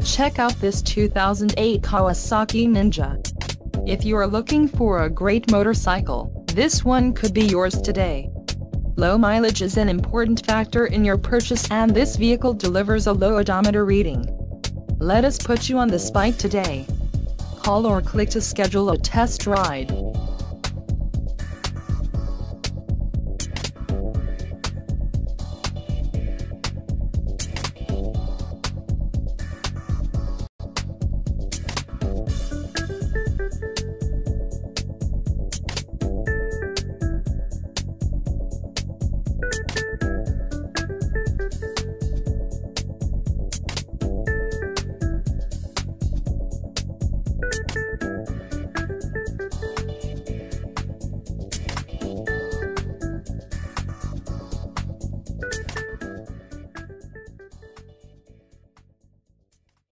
Check out this 2008 Kawasaki Ninja. If you are looking for a great motorcycle, this one could be yours today. Low mileage is an important factor in your purchase, and this vehicle delivers a low odometer reading. Let us put you on this bike today. Call or click to schedule a test ride.